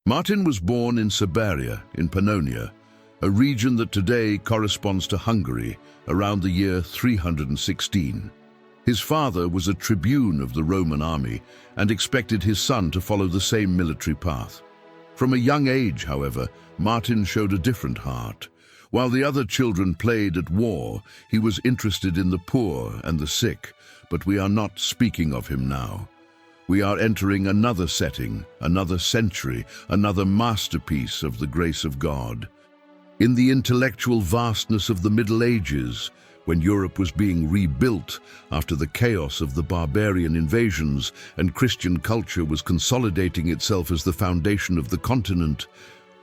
Martin was born in Siberia, in Pannonia, a region that today corresponds to Hungary, around the year 316. His father was a tribune of the Roman army and expected his son to follow the same military path. From a young age, however, Martin showed a different heart. While the other children played at war, he was interested in the poor and the sick, but we are not speaking of him now. We are entering another setting, another century, another masterpiece of the grace of God. In the intellectual vastness of the Middle Ages, when Europe was being rebuilt after the chaos of the barbarian invasions and Christian culture was consolidating itself as the foundation of the continent,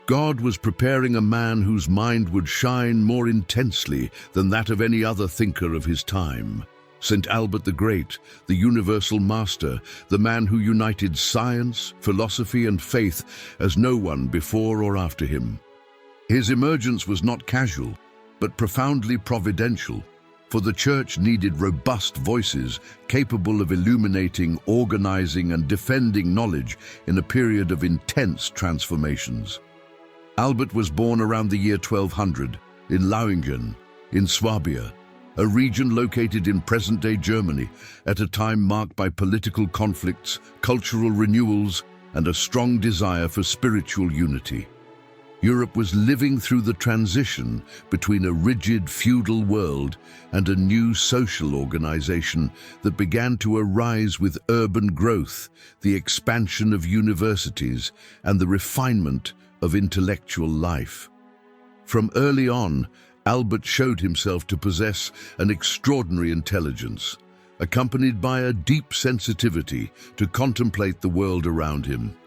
God was preparing a man whose mind would shine more intensely than that of any other thinker of his time. St. Albert the Great, the universal master, the man who united science, philosophy, and faith as no one before or after him. His emergence was not casual, but profoundly providential, for the Church needed robust voices capable of illuminating, organizing, and defending knowledge in a period of intense transformations. Albert was born around the year 1200 in Lauingen, in Swabia, a region located in present-day Germany at a time marked by political conflicts, cultural renewals, and a strong desire for spiritual unity. Europe was living through the transition between a rigid feudal world and a new social organization that began to arise with urban growth, the expansion of universities, and the refinement of intellectual life. From early on, Albert showed himself to possess an extraordinary intelligence, accompanied by a deep sensitivity to contemplate the world around him.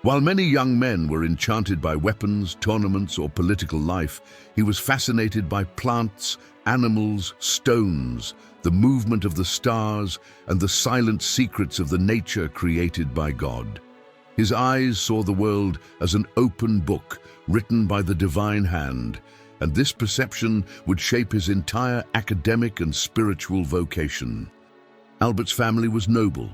While many young men were enchanted by weapons, tournaments, or political life, he was fascinated by plants, animals, stones, the movement of the stars, and the silent secrets of the nature created by God. His eyes saw the world as an open book written by the divine hand, and this perception would shape his entire academic and spiritual vocation. Albert's family was noble,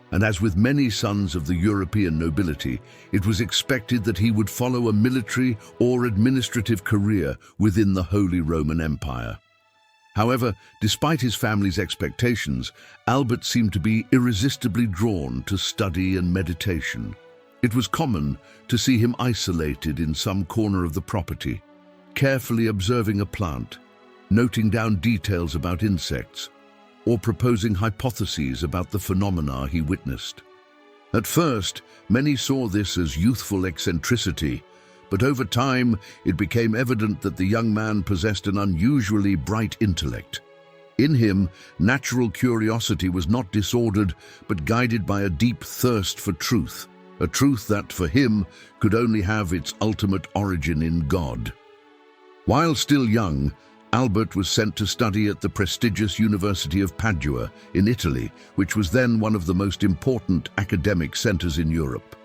and as with many sons of the European nobility, it was expected that he would follow a military or administrative career within the Holy Roman Empire. However, despite his family's expectations, Albert seemed to be irresistibly drawn to study and meditation. It was common to see him isolated in some corner of the property, carefully observing a plant, noting down details about insects, or proposing hypotheses about the phenomena he witnessed. At first, many saw this as youthful eccentricity, but over time it became evident that the young man possessed an unusually bright intellect. In him, natural curiosity was not disordered, but guided by a deep thirst for truth, a truth that, for him, could only have its ultimate origin in God. While still young, Albert was sent to study at the prestigious University of Padua in Italy, which was then one of the most important academic centers in Europe.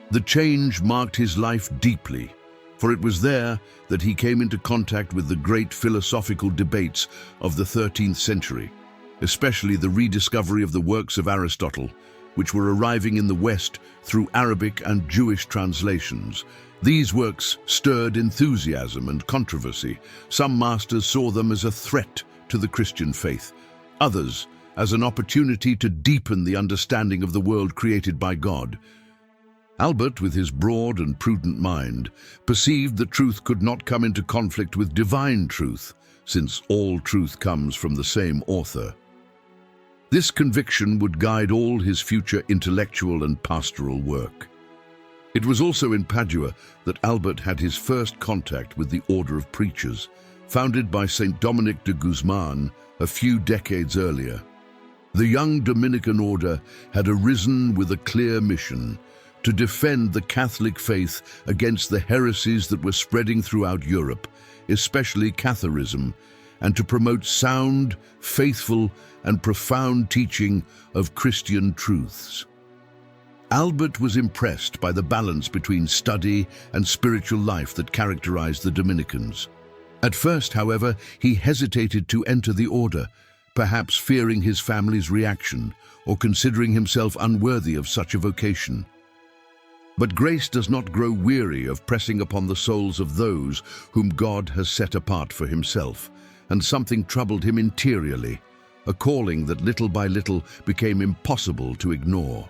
The change marked his life deeply, for it was there that he came into contact with the great philosophical debates of the 13th century, especially the rediscovery of the works of Aristotle, which were arriving in the West through Arabic and Jewish translations. These works stirred enthusiasm and controversy. Some masters saw them as a threat to the Christian faith, others as an opportunity to deepen the understanding of the world created by God. Albert, with his broad and prudent mind, perceived that truth could not come into conflict with divine truth, since all truth comes from the same author. This conviction would guide all his future intellectual and pastoral work. It was also in Padua that Albert had his first contact with the Order of Preachers, founded by Saint Dominic de Guzman a few decades earlier. The young Dominican order had arisen with a clear mission: to defend the Catholic faith against the heresies that were spreading throughout Europe, especially Catharism, and to promote sound, faithful, and profound teaching of Christian truths. Albert was impressed by the balance between study and spiritual life that characterized the Dominicans. At first, however, he hesitated to enter the order, perhaps fearing his family's reaction or considering himself unworthy of such a vocation. But grace does not grow weary of pressing upon the souls of those whom God has set apart for himself, and something troubled him interiorly, a calling that little by little became impossible to ignore.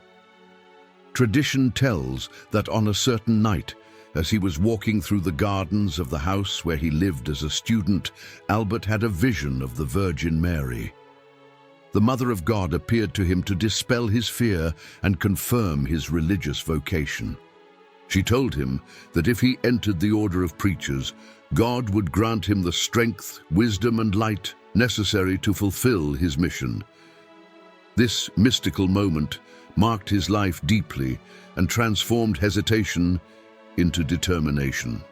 Tradition tells that on a certain night, as he was walking through the gardens of the house where he lived as a student, Albert had a vision of the Virgin Mary. The Mother of God appeared to him to dispel his fear and confirm his religious vocation. She told him that if he entered the order of preachers, God would grant him the strength, wisdom, and light necessary to fulfill his mission. This mystical moment marked his life deeply and transformed hesitation into determination.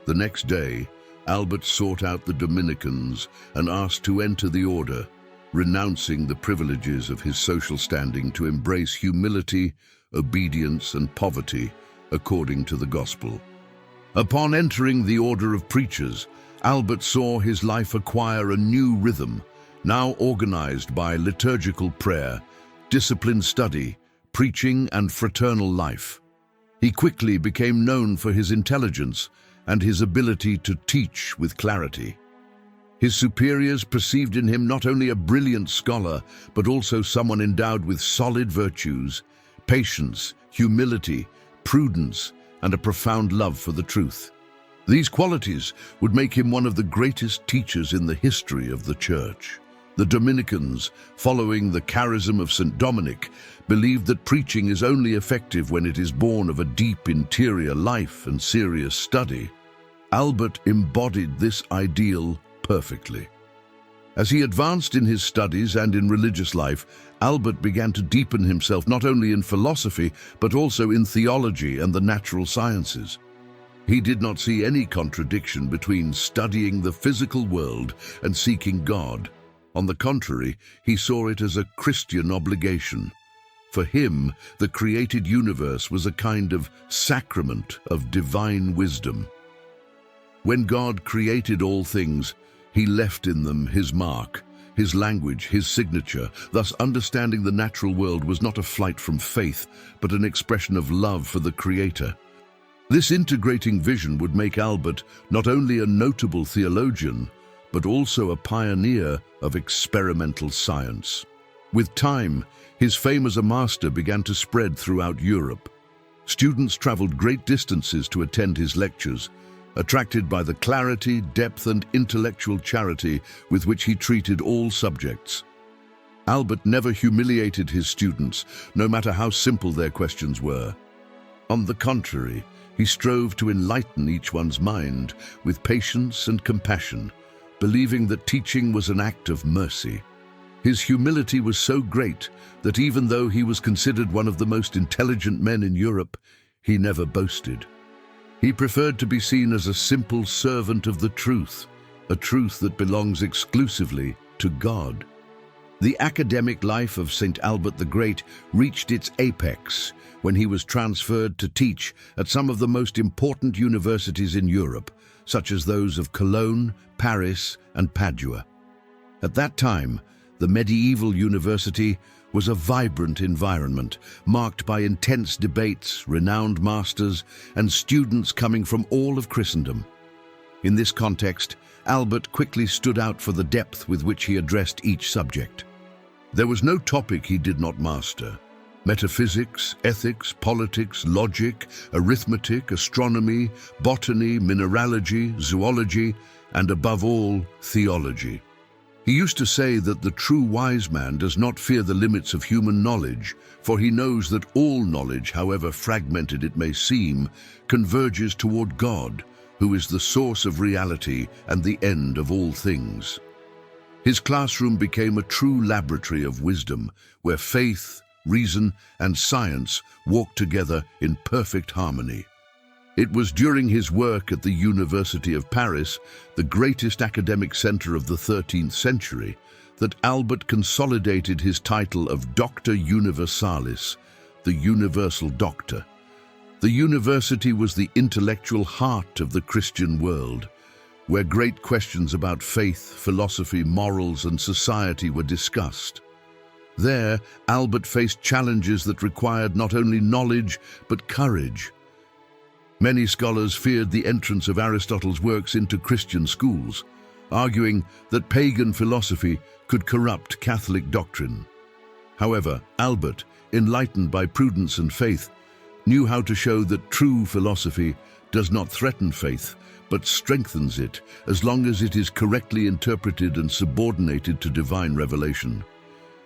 The next day, Albert sought out the Dominicans and asked to enter the order, renouncing the privileges of his social standing to embrace humility, obedience, and poverty according to the gospel. Upon entering the order of preachers, Albert saw his life acquire a new rhythm, now organized by liturgical prayer, disciplined study, preaching, and fraternal life. He quickly became known for his intelligence and his ability to teach with clarity. His superiors perceived in him not only a brilliant scholar, but also someone endowed with solid virtues, patience, humility, prudence, and a profound love for the truth. These qualities would make him one of the greatest teachers in the history of the Church. The Dominicans, following the charism of St. Dominic, believed that preaching is only effective when it is born of a deep interior life and serious study. Albert embodied this ideal perfectly. As he advanced in his studies and in religious life, Albert began to deepen himself not only in philosophy, but also in theology and the natural sciences. He did not see any contradiction between studying the physical world and seeking God. On the contrary, he saw it as a Christian obligation. For him, the created universe was a kind of sacrament of divine wisdom. When God created all things, he left in them his mark, his language, his signature. Thus, understanding the natural world was not a flight from faith, but an expression of love for the Creator. This integrating vision would make Albert not only a notable theologian, but also a pioneer of experimental science. With time, his fame as a master began to spread throughout Europe. Students traveled great distances to attend his lectures, attracted by the clarity, depth, and intellectual charity with which he treated all subjects. Albert never humiliated his students, no matter how simple their questions were. On the contrary, he strove to enlighten each one's mind with patience and compassion, believing that teaching was an act of mercy. His humility was so great that even though he was considered one of the most intelligent men in Europe, he never boasted. He preferred to be seen as a simple servant of the truth, a truth that belongs exclusively to God. The academic life of St. Albert the Great reached its apex when he was transferred to teach at some of the most important universities in Europe, such as those of Cologne, Paris, and Padua. At that time, the medieval university was a vibrant environment, marked by intense debates, renowned masters, and students coming from all of Christendom. In this context, Albert quickly stood out for the depth with which he addressed each subject. There was no topic he did not master. Metaphysics, ethics, politics, logic, arithmetic, astronomy, botany, mineralogy, zoology, and above all, theology. He used to say that the true wise man does not fear the limits of human knowledge, for he knows that all knowledge, however fragmented it may seem, converges toward God, who is the source of reality and the end of all things. His classroom became a true laboratory of wisdom, where faith, reason, and science walked together in perfect harmony. It was during his work at the University of Paris, the greatest academic center of the 13th century, that Albert consolidated his title of Doctor Universalis, the Universal Doctor. The university was the intellectual heart of the Christian world, where great questions about faith, philosophy, morals, and society were discussed. There, Albert faced challenges that required not only knowledge, but courage. Many scholars feared the entrance of Aristotle's works into Christian schools, arguing that pagan philosophy could corrupt Catholic doctrine. However, Albert, enlightened by prudence and faith, knew how to show that true philosophy does not threaten faith, but strengthens it as long as it is correctly interpreted and subordinated to divine revelation.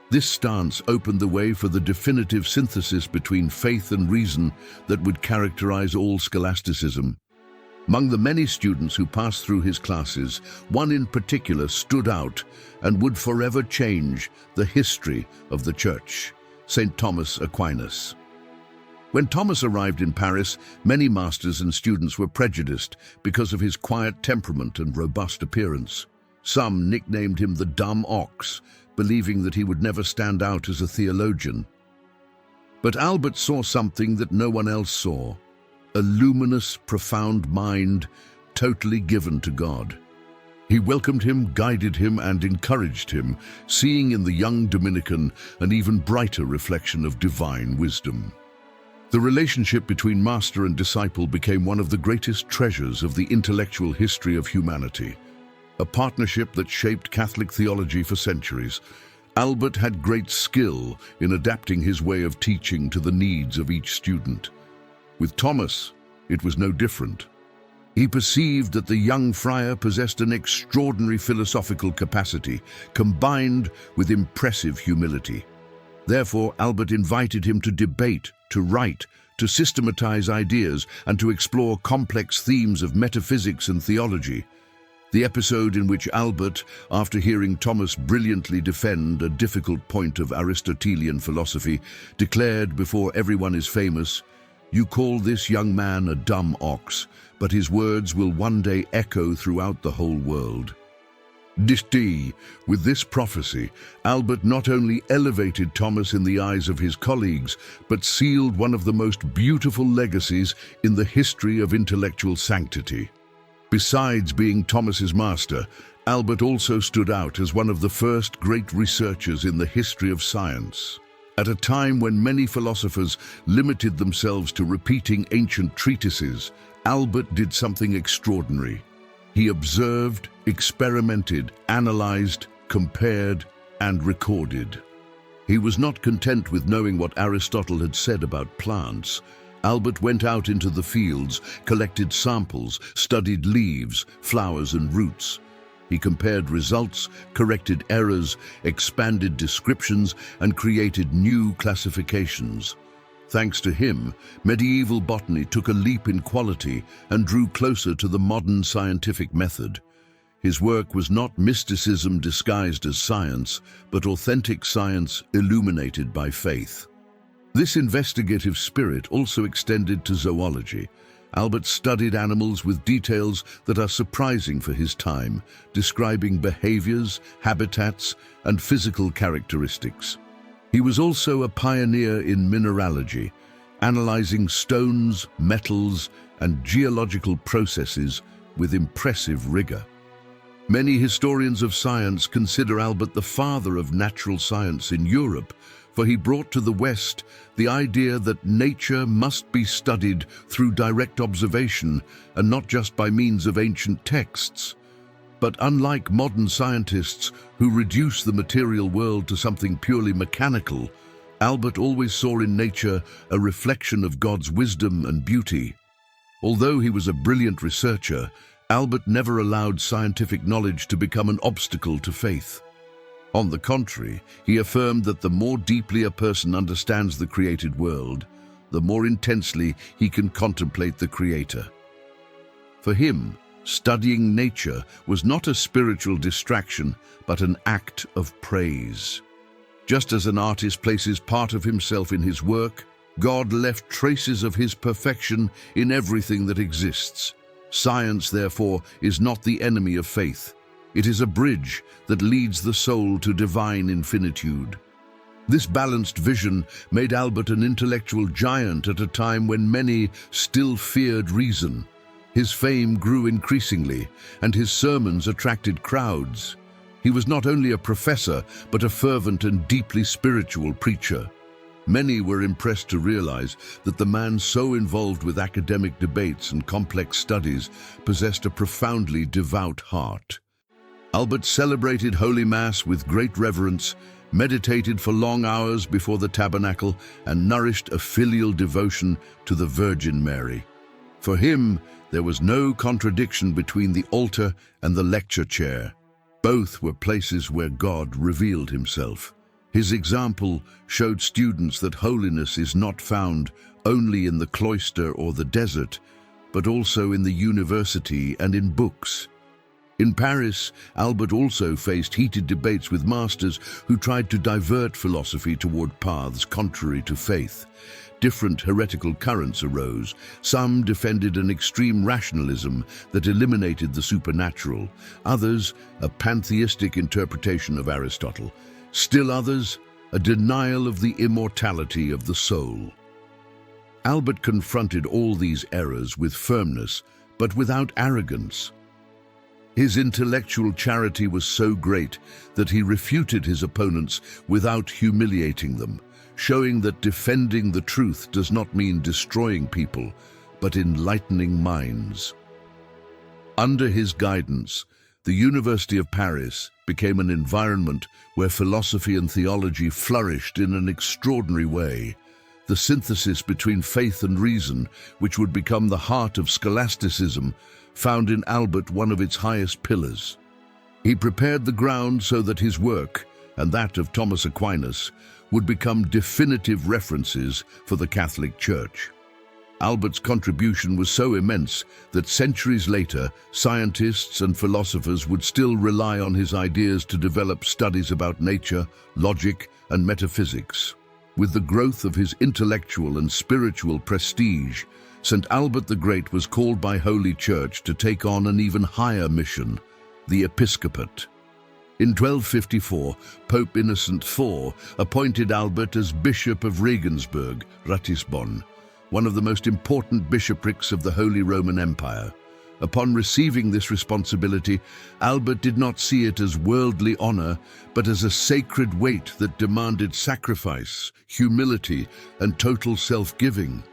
This stance opened the way for the definitive synthesis between faith and reason that would characterize all scholasticism. Among the many students who passed through his classes, one in particular stood out and would forever change the history of the Church: Saint Thomas Aquinas. When Thomas arrived in Paris, many masters and students were prejudiced because of his quiet temperament and robust appearance. Some nicknamed him the dumb ox, believing that he would never stand out as a theologian. But Albert saw something that no one else saw: a luminous, profound mind, totally given to God. He welcomed him, guided him, and encouraged him, seeing in the young Dominican an even brighter reflection of divine wisdom. The relationship between master and disciple became one of the greatest treasures of the intellectual history of humanity, a partnership that shaped Catholic theology for centuries. Albert had great skill in adapting his way of teaching to the needs of each student. With Thomas, it was no different. He perceived that the young friar possessed an extraordinary philosophical capacity, combined with impressive humility. Therefore, Albert invited him to debate, to write, to systematize ideas, and to explore complex themes of metaphysics and theology. The episode in which Albert, after hearing Thomas brilliantly defend a difficult point of Aristotelian philosophy, declared before everyone is famous, "You call this young man a dumb ox, but his words will one day echo throughout the whole world." With this prophecy, Albert not only elevated Thomas in the eyes of his colleagues, but sealed one of the most beautiful legacies in the history of intellectual sanctity. Besides being Thomas's master, Albert also stood out as one of the first great researchers in the history of science. At a time when many philosophers limited themselves to repeating ancient treatises, Albert did something extraordinary. He observed, experimented, analyzed, compared, and recorded. He was not content with knowing what Aristotle had said about plants. Albert went out into the fields, collected samples, studied leaves, flowers, and roots. He compared results, corrected errors, expanded descriptions, and created new classifications. Thanks to him, medieval botany took a leap in quality and drew closer to the modern scientific method. His work was not mysticism disguised as science, but authentic science illuminated by faith. This investigative spirit also extended to zoology. Albert studied animals with details that are surprising for his time, describing behaviors, habitats, and physical characteristics. He was also a pioneer in mineralogy, analyzing stones, metals, and geological processes with impressive rigor. Many historians of science consider Albert the father of natural science in Europe, for he brought to the West the idea that nature must be studied through direct observation and not just by means of ancient texts. But unlike modern scientists who reduce the material world to something purely mechanical, Albert always saw in nature a reflection of God's wisdom and beauty. Although he was a brilliant researcher, Albert never allowed scientific knowledge to become an obstacle to faith. On the contrary, he affirmed that the more deeply a person understands the created world, the more intensely he can contemplate the Creator. For him, studying nature was not a spiritual distraction, but an act of praise. Just as an artist places part of himself in his work, God left traces of his perfection in everything that exists. Science, therefore, is not the enemy of faith. It is a bridge that leads the soul to divine infinitude. This balanced vision made Albert an intellectual giant at a time when many still feared reason. His fame grew increasingly, and his sermons attracted crowds. He was not only a professor, but a fervent and deeply spiritual preacher. Many were impressed to realize that the man so involved with academic debates and complex studies possessed a profoundly devout heart. Albert celebrated Holy Mass with great reverence, meditated for long hours before the tabernacle, and nourished a filial devotion to the Virgin Mary. For him, there was no contradiction between the altar and the lecture chair. Both were places where God revealed himself. His example showed students that holiness is not found only in the cloister or the desert, but also in the university and in books. In Paris, Albert also faced heated debates with masters who tried to divert philosophy toward paths contrary to faith. Different heretical currents arose. Some defended an extreme rationalism that eliminated the supernatural, others a pantheistic interpretation of Aristotle. Still others, a denial of the immortality of the soul. Albert confronted all these errors with firmness, but without arrogance. His intellectual charity was so great that he refuted his opponents without humiliating them, showing that defending the truth does not mean destroying people, but enlightening minds. Under his guidance, the University of Paris became an environment where philosophy and theology flourished in an extraordinary way. The synthesis between faith and reason, which would become the heart of scholasticism, found in Albert one of its highest pillars. He prepared the ground so that his work, and that of Thomas Aquinas, would become definitive references for the Catholic Church. Albert's contribution was so immense that centuries later, scientists and philosophers would still rely on his ideas to develop studies about nature, logic, and metaphysics. With the growth of his intellectual and spiritual prestige, St. Albert the Great was called by Holy Church to take on an even higher mission, the episcopate. In 1254, Pope Innocent IV appointed Albert as Bishop of Regensburg, Ratisbon, one of the most important bishoprics of the Holy Roman Empire. Upon receiving this responsibility, Albert did not see it as worldly honor, but as a sacred weight that demanded sacrifice, humility, and total self-giving.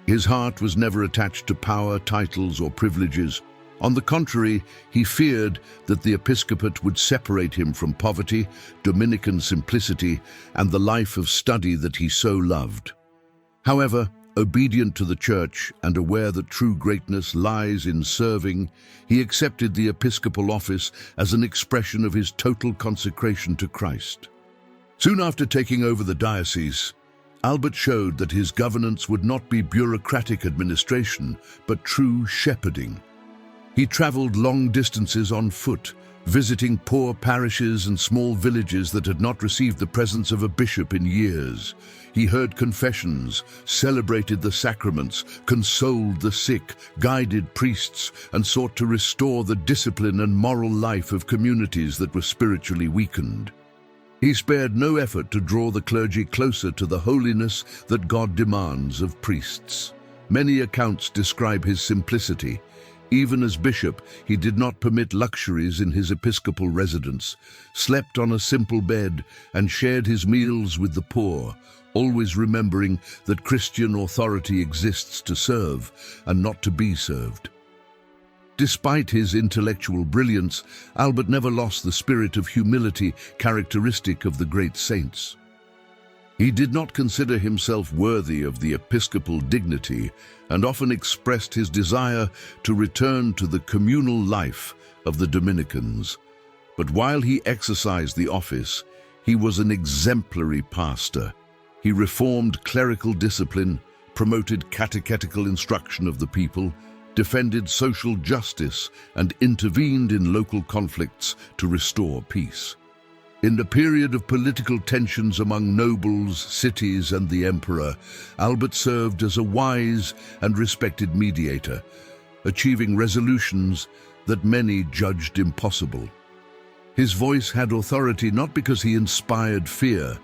His heart was never attached to power, titles, or privileges. On the contrary, he feared that the episcopate would separate him from poverty, Dominican simplicity, and the life of study that he so loved. However, obedient to the Church and aware that true greatness lies in serving, he accepted the episcopal office as an expression of his total consecration to Christ. Soon after taking over the diocese, Albert showed that his governance would not be bureaucratic administration, but true shepherding. He traveled long distances on foot, visiting poor parishes and small villages that had not received the presence of a bishop in years. He heard confessions, celebrated the sacraments, consoled the sick, guided priests, and sought to restore the discipline and moral life of communities that were spiritually weakened. He spared no effort to draw the clergy closer to the holiness that God demands of priests. Many accounts describe his simplicity. Even as bishop, he did not permit luxuries in his episcopal residence, slept on a simple bed, and shared his meals with the poor, always remembering that Christian authority exists to serve and not to be served. Despite his intellectual brilliance, Albert never lost the spirit of humility characteristic of the great saints. He did not consider himself worthy of the episcopal dignity and often expressed his desire to return to the communal life of the Dominicans. But while he exercised the office, he was an exemplary pastor. He reformed clerical discipline, promoted catechetical instruction of the people, defended social justice, and intervened in local conflicts to restore peace. In the period of political tensions among nobles, cities, and the emperor, Albert served as a wise and respected mediator, achieving resolutions that many judged impossible. His voice had authority not because he inspired fear,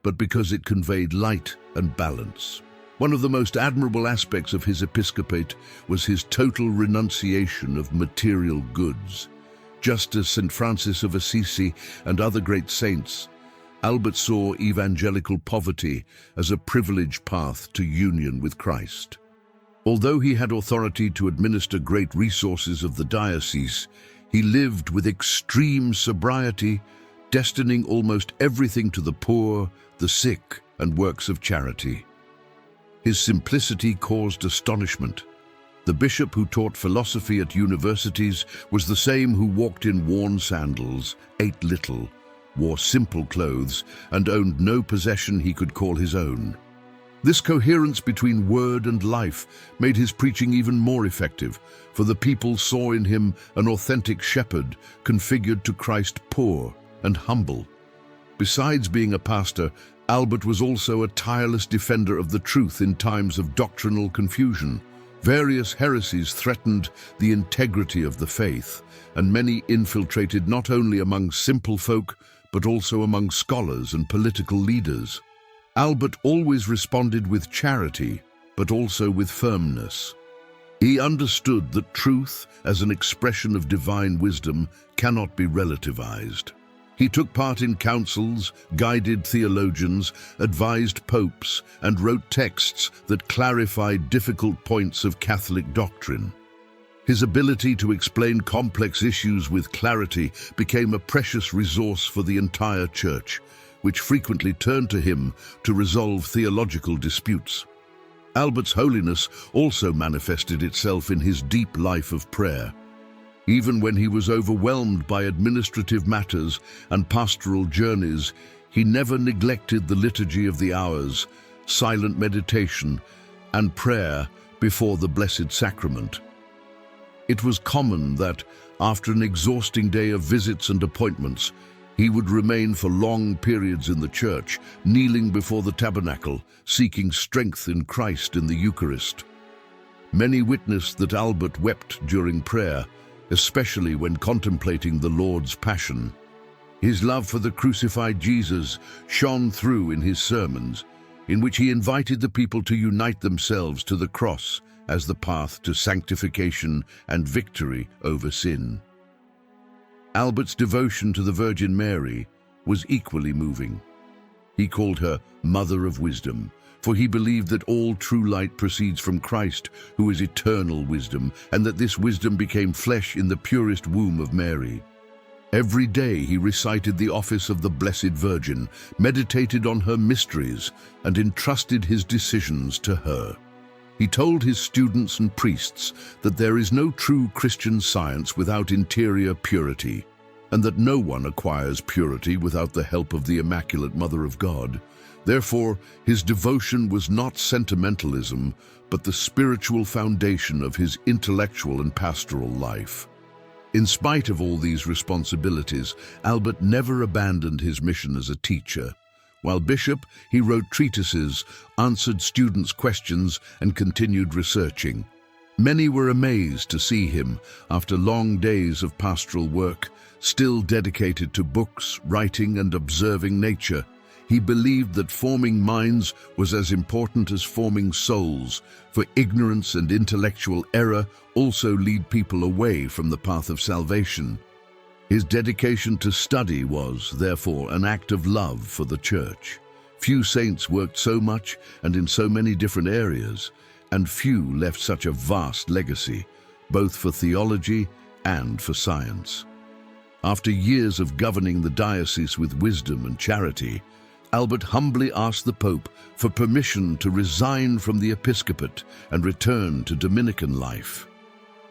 but because it conveyed light and balance. One of the most admirable aspects of his episcopate was his total renunciation of material goods. Just as St. Francis of Assisi and other great saints, Albert saw evangelical poverty as a privileged path to union with Christ. Although he had authority to administer great resources of the diocese, he lived with extreme sobriety, destining almost everything to the poor, the sick, and works of charity. His simplicity caused astonishment. The bishop who taught philosophy at universities was the same who walked in worn sandals, ate little, wore simple clothes, and owned no possession he could call his own. This coherence between word and life made his preaching even more effective, for the people saw in him an authentic shepherd, configured to Christ poor and humble. Besides being a pastor, Albert was also a tireless defender of the truth in times of doctrinal confusion. Various heresies threatened the integrity of the faith, and many infiltrated not only among simple folk, but also among scholars and political leaders. Albert always responded with charity, but also with firmness. He understood that truth, as an expression of divine wisdom, cannot be relativized. He took part in councils, guided theologians, advised popes, and wrote texts that clarified difficult points of Catholic doctrine. His ability to explain complex issues with clarity became a precious resource for the entire Church, which frequently turned to him to resolve theological disputes. Albert's holiness also manifested itself in his deep life of prayer. Even when he was overwhelmed by administrative matters and pastoral journeys, he never neglected the liturgy of the hours, silent meditation, and prayer before the Blessed Sacrament. It was common that, after an exhausting day of visits and appointments, he would remain for long periods in the church, kneeling before the tabernacle, seeking strength in Christ in the Eucharist. Many witnessed that Albert wept during prayer, especially when contemplating the Lord's Passion. His love for the crucified Jesus shone through in his sermons, in which he invited the people to unite themselves to the cross as the path to sanctification and victory over sin. Albert's devotion to the Virgin Mary was equally moving. He called her Mother of Wisdom, for he believed that all true light proceeds from Christ, who is eternal wisdom, and that this wisdom became flesh in the purest womb of Mary. Every day he recited the office of the Blessed Virgin, meditated on her mysteries, and entrusted his decisions to her. He told his students and priests that there is no true Christian science without interior purity, and that no one acquires purity without the help of the Immaculate Mother of God. Therefore, his devotion was not sentimentalism, but the spiritual foundation of his intellectual and pastoral life. In spite of all these responsibilities, Albert never abandoned his mission as a teacher. While bishop, he wrote treatises, answered students' questions, and continued researching. Many were amazed to see him, after long days of pastoral work, still dedicated to books, writing, and observing nature. He believed that forming minds was as important as forming souls, for ignorance and intellectual error also lead people away from the path of salvation. His dedication to study was, therefore, an act of love for the Church. Few saints worked so much and in so many different areas, and few left such a vast legacy, both for theology and for science. After years of governing the diocese with wisdom and charity, Albert humbly asked the Pope for permission to resign from the episcopate and return to Dominican life.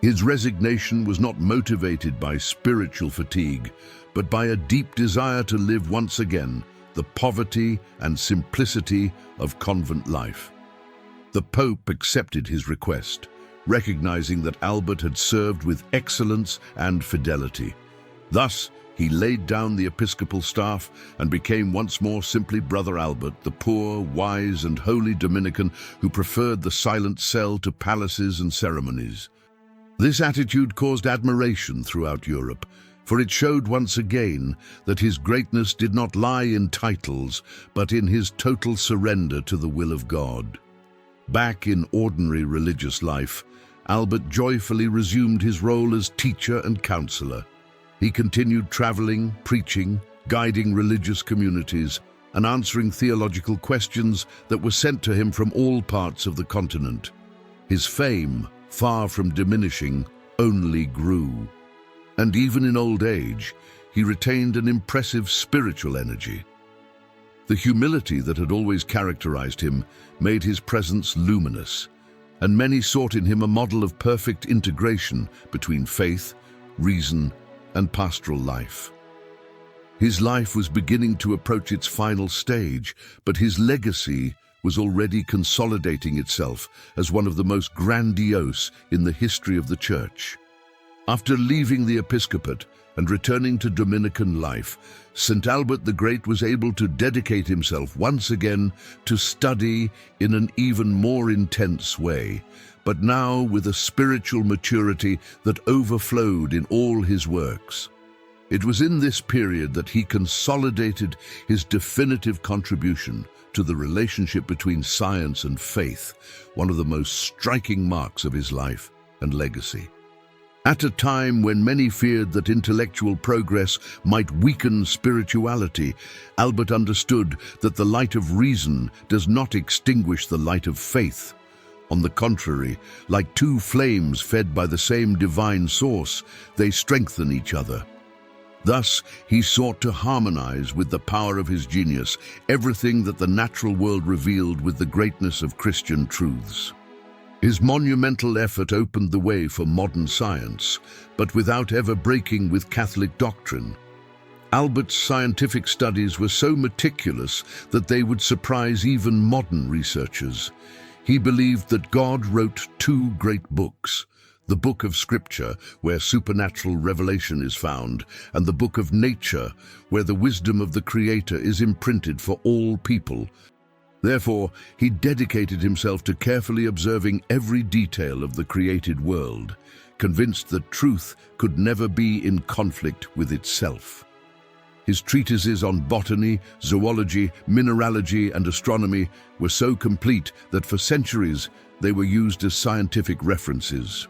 His resignation was not motivated by spiritual fatigue, but by a deep desire to live once again the poverty and simplicity of convent life. The Pope accepted his request, recognizing that Albert had served with excellence and fidelity. Thus, he laid down the episcopal staff and became once more simply Brother Albert, the poor, wise, and holy Dominican who preferred the silent cell to palaces and ceremonies. This attitude caused admiration throughout Europe, for it showed once again that his greatness did not lie in titles, but in his total surrender to the will of God. Back in ordinary religious life, Albert joyfully resumed his role as teacher and counselor. He continued traveling, preaching, guiding religious communities, and answering theological questions that were sent to him from all parts of the continent. His fame, far from diminishing, only grew. And even in old age, he retained an impressive spiritual energy. The humility that had always characterized him made his presence luminous, and many sought in him a model of perfect integration between faith, reason, and pastoral life. His life was beginning to approach its final stage, but his legacy was already consolidating itself as one of the most grandiose in the history of the Church. After leaving the episcopate and returning to Dominican life, St. Albert the Great was able to dedicate himself once again to study in an even more intense way, but now with a spiritual maturity that overflowed in all his works. It was in this period that he consolidated his definitive contribution to the relationship between science and faith, one of the most striking marks of his life and legacy. At a time when many feared that intellectual progress might weaken spirituality, Albert understood that the light of reason does not extinguish the light of faith. On the contrary, like two flames fed by the same divine source, they strengthen each other. Thus, he sought to harmonize with the power of his genius everything that the natural world revealed with the greatness of Christian truths. His monumental effort opened the way for modern science, but without ever breaking with Catholic doctrine. Albert's scientific studies were so meticulous that they would surprise even modern researchers. He believed that God wrote two great books: the book of Scripture, where supernatural revelation is found, and the book of nature, where the wisdom of the Creator is imprinted for all people. Therefore, he dedicated himself to carefully observing every detail of the created world, convinced that truth could never be in conflict with itself. His treatises on botany, zoology, mineralogy, and astronomy were so complete that for centuries they were used as scientific references.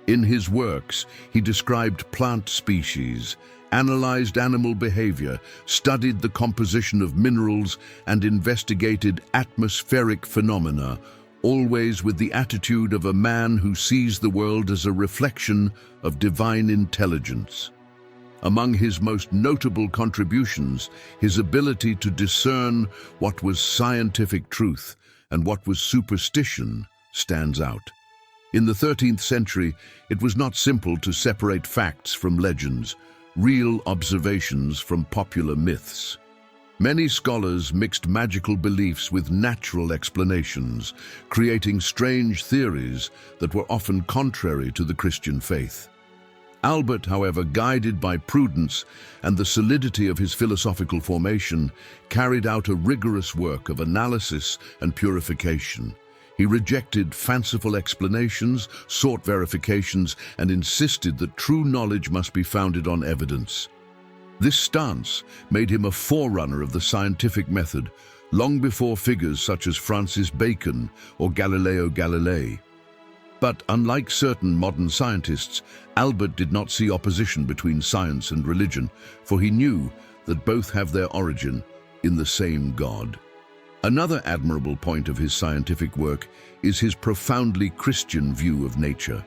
In his works, he described plant species, analyzed animal behavior, studied the composition of minerals, and investigated atmospheric phenomena, always with the attitude of a man who sees the world as a reflection of divine intelligence. Among his most notable contributions, his ability to discern what was scientific truth and what was superstition stands out. In the 13th century, it was not simple to separate facts from legends, real observations from popular myths. Many scholars mixed magical beliefs with natural explanations, creating strange theories that were often contrary to the Christian faith. Albert, however, guided by prudence and the solidity of his philosophical formation, carried out a rigorous work of analysis and purification. He rejected fanciful explanations, sought verifications, and insisted that true knowledge must be founded on evidence. This stance made him a forerunner of the scientific method, long before figures such as Francis Bacon or Galileo Galilei. But unlike certain modern scientists, Albert did not see opposition between science and religion, for he knew that both have their origin in the same God. Another admirable point of his scientific work is his profoundly Christian view of nature.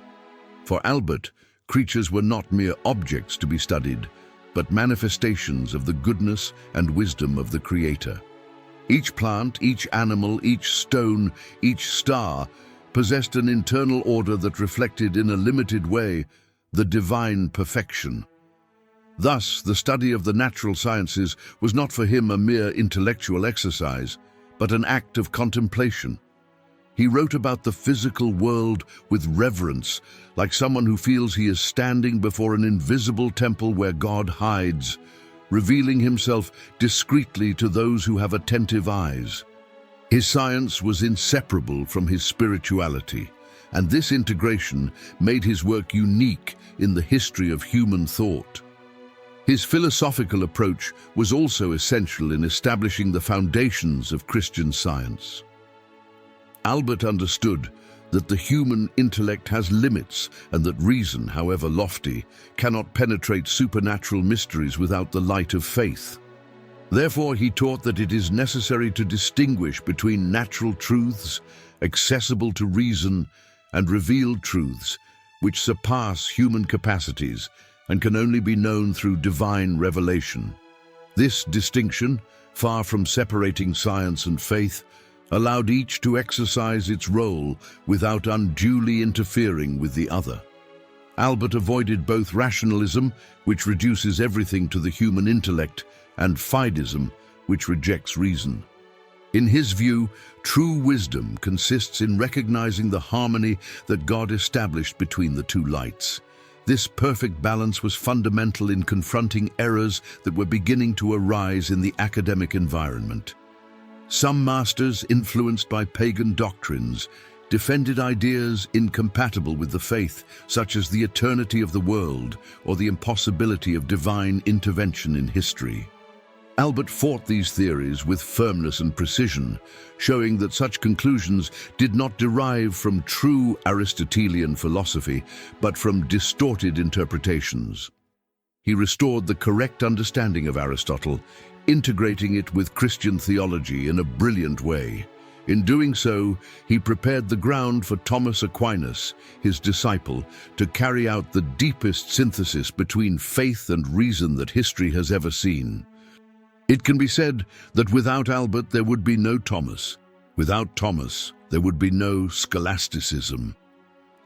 For Albert, creatures were not mere objects to be studied, but manifestations of the goodness and wisdom of the Creator. Each plant, each animal, each stone, each star possessed an internal order that reflected in a limited way the divine perfection. Thus, the study of the natural sciences was not for him a mere intellectual exercise, but an act of contemplation. He wrote about the physical world with reverence, like someone who feels he is standing before an invisible temple where God hides, revealing himself discreetly to those who have attentive eyes. His science was inseparable from his spirituality, and this integration made his work unique in the history of human thought. His philosophical approach was also essential in establishing the foundations of Christian science. Albert understood that the human intellect has limits and that reason, however lofty, cannot penetrate supernatural mysteries without the light of faith. Therefore, he taught that it is necessary to distinguish between natural truths, accessible to reason, and revealed truths, which surpass human capacities and can only be known through divine revelation. This distinction, far from separating science and faith, allowed each to exercise its role without unduly interfering with the other. Albert avoided both rationalism, which reduces everything to the human intellect, and fideism, which rejects reason. In his view, true wisdom consists in recognizing the harmony that God established between the two lights. This perfect balance was fundamental in confronting errors that were beginning to arise in the academic environment. Some masters, influenced by pagan doctrines, defended ideas incompatible with the faith, such as the eternity of the world or the impossibility of divine intervention in history. Albert fought these theories with firmness and precision, showing that such conclusions did not derive from true Aristotelian philosophy, but from distorted interpretations. He restored the correct understanding of Aristotle, integrating it with Christian theology in a brilliant way. In doing so, he prepared the ground for Thomas Aquinas, his disciple, to carry out the deepest synthesis between faith and reason that history has ever seen. It can be said that without Albert there would be no Thomas. Without Thomas, there would be no scholasticism.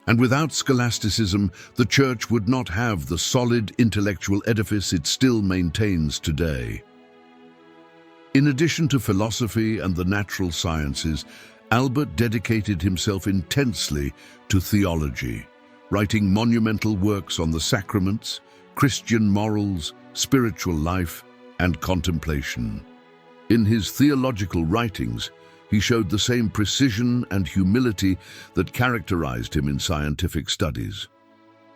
And without scholasticism, the Church would not have the solid intellectual edifice it still maintains today. In addition to philosophy and the natural sciences, Albert dedicated himself intensely to theology, writing monumental works on the sacraments, Christian morals, spiritual life, and contemplation. In his theological writings, he showed the same precision and humility that characterized him in scientific studies.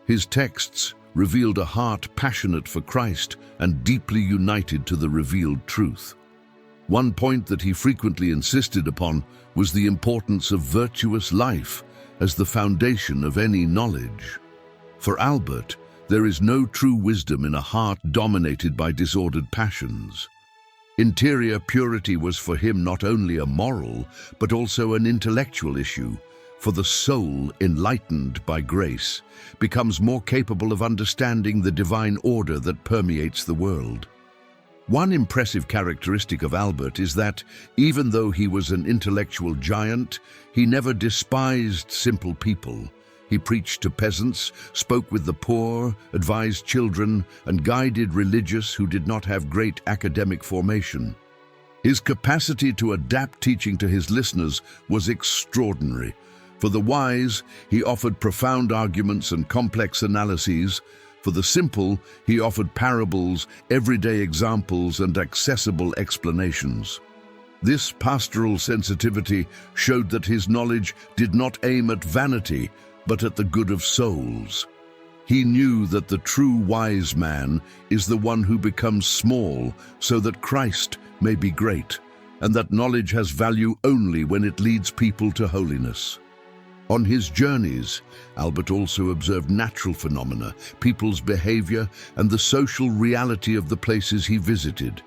His texts revealed a heart passionate for Christ and deeply united to the revealed truth. One point that he frequently insisted upon was the importance of virtuous life as the foundation of any knowledge. For Albert, there is no true wisdom in a heart dominated by disordered passions. Interior purity was for him not only a moral, but also an intellectual issue, for the soul, enlightened by grace, becomes more capable of understanding the divine order that permeates the world. One impressive characteristic of Albert is that, even though he was an intellectual giant, he never despised simple people. He preached to peasants, spoke with the poor, advised children, and guided religious who did not have great academic formation. His capacity to adapt teaching to his listeners was extraordinary. For the wise, he offered profound arguments and complex analyses. For the simple, he offered parables, everyday examples, and accessible explanations. This pastoral sensitivity showed that his knowledge did not aim at vanity, but at the good of souls. He knew that the true wise man is the one who becomes small so that Christ may be great, and that knowledge has value only when it leads people to holiness. On his journeys, Albert also observed natural phenomena, people's behavior, and the social reality of the places he visited.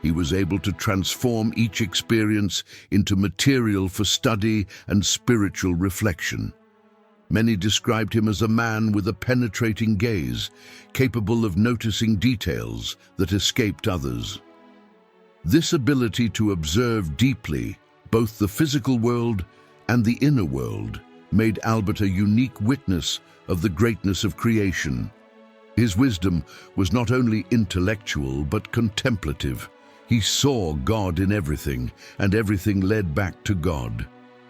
He was able to transform each experience into material for study and spiritual reflection. Many described him as a man with a penetrating gaze, capable of noticing details that escaped others. This ability to observe deeply both the physical world and the inner world made Albert a unique witness of the greatness of creation. His wisdom was not only intellectual but contemplative. He saw God in everything, and everything led back to God.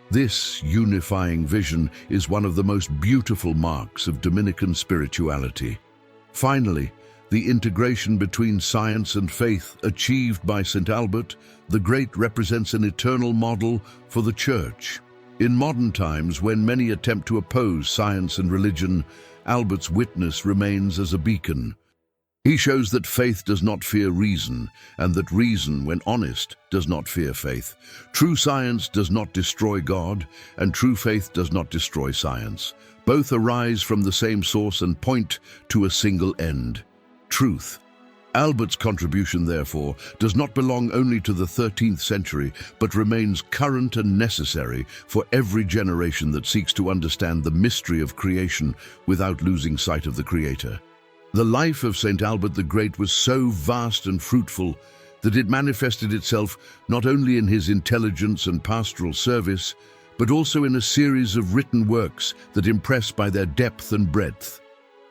This unifying vision is one of the most beautiful marks of Dominican spirituality. Finally, the integration between science and faith achieved by St. Albert the Great represents an eternal model for the Church. In modern times, when many attempt to oppose science and religion, Albert's witness remains as a beacon. He shows that faith does not fear reason, and that reason, when honest, does not fear faith. True science does not destroy God, and true faith does not destroy science. Both arise from the same source and point to a single end: truth. Albert's contribution, therefore, does not belong only to the 13th century, but remains current and necessary for every generation that seeks to understand the mystery of creation without losing sight of the Creator. The life of St. Albert the Great was so vast and fruitful that it manifested itself not only in his intelligence and pastoral service, but also in a series of written works that impress by their depth and breadth.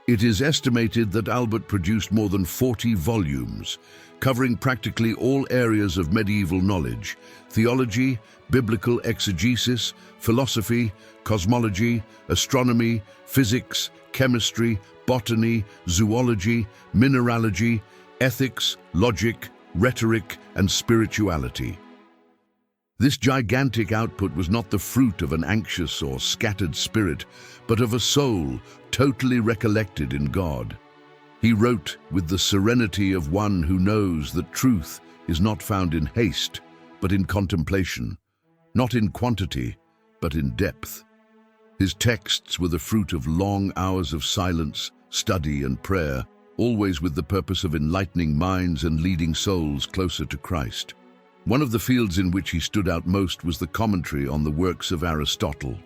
It is estimated that Albert produced more than 40 volumes, covering practically all areas of medieval knowledge: theology, biblical exegesis, philosophy, cosmology, astronomy, physics, chemistry, botany, zoology, mineralogy, ethics, logic, rhetoric, and spirituality. This gigantic output was not the fruit of an anxious or scattered spirit, but of a soul totally recollected in God. He wrote with the serenity of one who knows that truth is not found in haste, but in contemplation, not in quantity, but in depth. His texts were the fruit of long hours of silence, study, and prayer, always with the purpose of enlightening minds and leading souls closer to Christ. One of the fields in which he stood out most was the commentary on the works of Aristotle.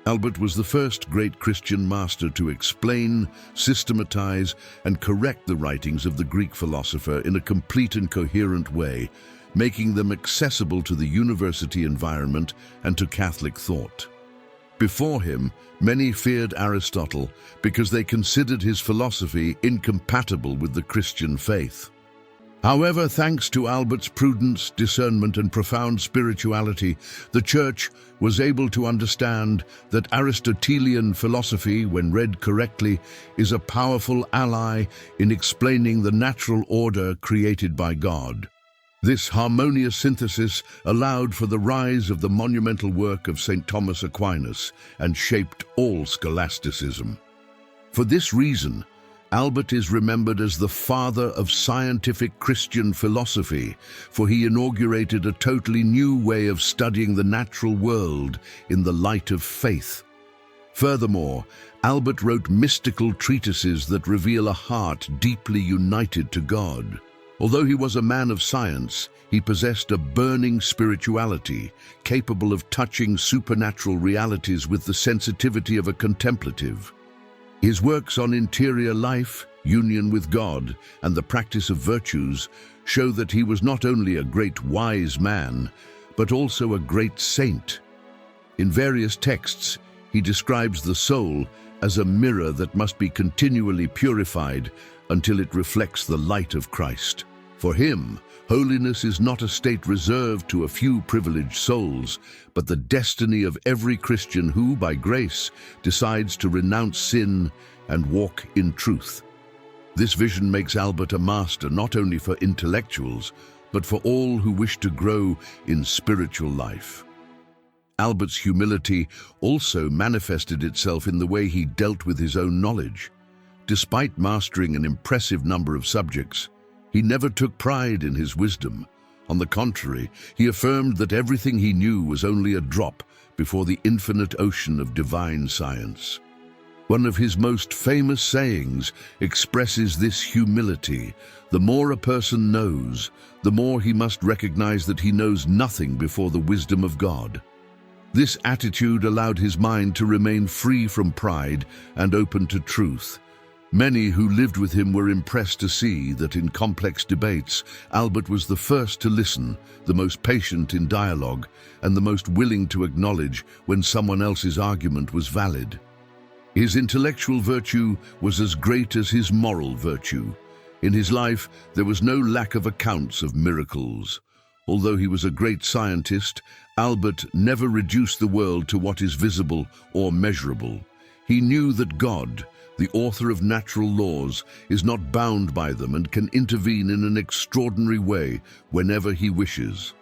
Albert was the first great Christian master to explain, systematize, and correct the writings of the Greek philosopher in a complete and coherent way, making them accessible to the university environment and to Catholic thought. Before him, many feared Aristotle because they considered his philosophy incompatible with the Christian faith. However, thanks to Albert's prudence, discernment, and profound spirituality, the Church was able to understand that Aristotelian philosophy, when read correctly, is a powerful ally in explaining the natural order created by God. This harmonious synthesis allowed for the rise of the monumental work of Saint Thomas Aquinas and shaped all scholasticism. For this reason, Albert is remembered as the father of scientific Christian philosophy, for he inaugurated a totally new way of studying the natural world in the light of faith. Furthermore, Albert wrote mystical treatises that reveal a heart deeply united to God. Although he was a man of science, he possessed a burning spirituality, capable of touching supernatural realities with the sensitivity of a contemplative. His works on interior life, union with God, and the practice of virtues show that he was not only a great wise man, but also a great saint. In various texts, he describes the soul as a mirror that must be continually purified until it reflects the light of Christ. For him, holiness is not a state reserved to a few privileged souls, but the destiny of every Christian who, by grace, decides to renounce sin and walk in truth. This vision makes Albert a master not only for intellectuals, but for all who wish to grow in spiritual life. Albert's humility also manifested itself in the way he dealt with his own knowledge. Despite mastering an impressive number of subjects, he never took pride in his wisdom. On the contrary, he affirmed that everything he knew was only a drop before the infinite ocean of divine science. One of his most famous sayings expresses this humility: the more a person knows, the more he must recognize that he knows nothing before the wisdom of God. This attitude allowed his mind to remain free from pride and open to truth. Many who lived with him were impressed to see that in complex debates, Albert was the first to listen, the most patient in dialogue, and the most willing to acknowledge when someone else's argument was valid. His intellectual virtue was as great as his moral virtue. In his life, there was no lack of accounts of miracles. Although he was a great scientist, Albert never reduced the world to what is visible or measurable. He knew that God, the author of natural laws, is not bound by them and can intervene in an extraordinary way whenever he wishes.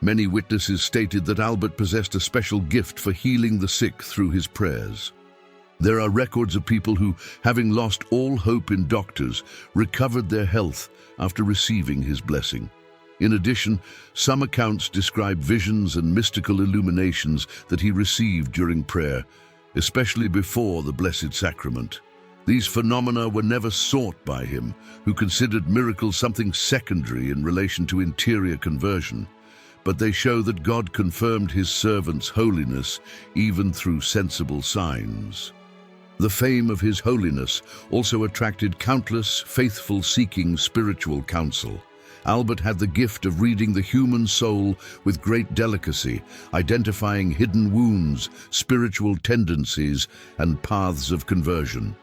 Many witnesses stated that Albert possessed a special gift for healing the sick through his prayers. There are records of people who, having lost all hope in doctors, recovered their health after receiving his blessing. In addition, some accounts describe visions and mystical illuminations that he received during prayer, especially before the Blessed Sacrament. These phenomena were never sought by him, who considered miracles something secondary in relation to interior conversion, but they show that God confirmed his servant's holiness even through sensible signs. The fame of his holiness also attracted countless faithful seeking spiritual counsel. Albert had the gift of reading the human soul with great delicacy, identifying hidden wounds, spiritual tendencies, and paths of conversion.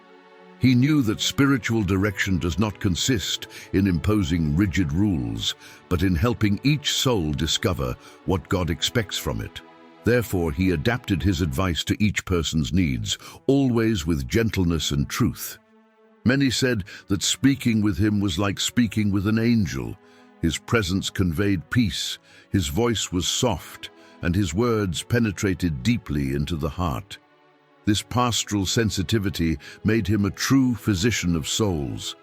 He knew that spiritual direction does not consist in imposing rigid rules, but in helping each soul discover what God expects from it. Therefore, he adapted his advice to each person's needs, always with gentleness and truth. Many said that speaking with him was like speaking with an angel. His presence conveyed peace, his voice was soft, and his words penetrated deeply into the heart. This pastoral sensitivity made him a true physician of souls.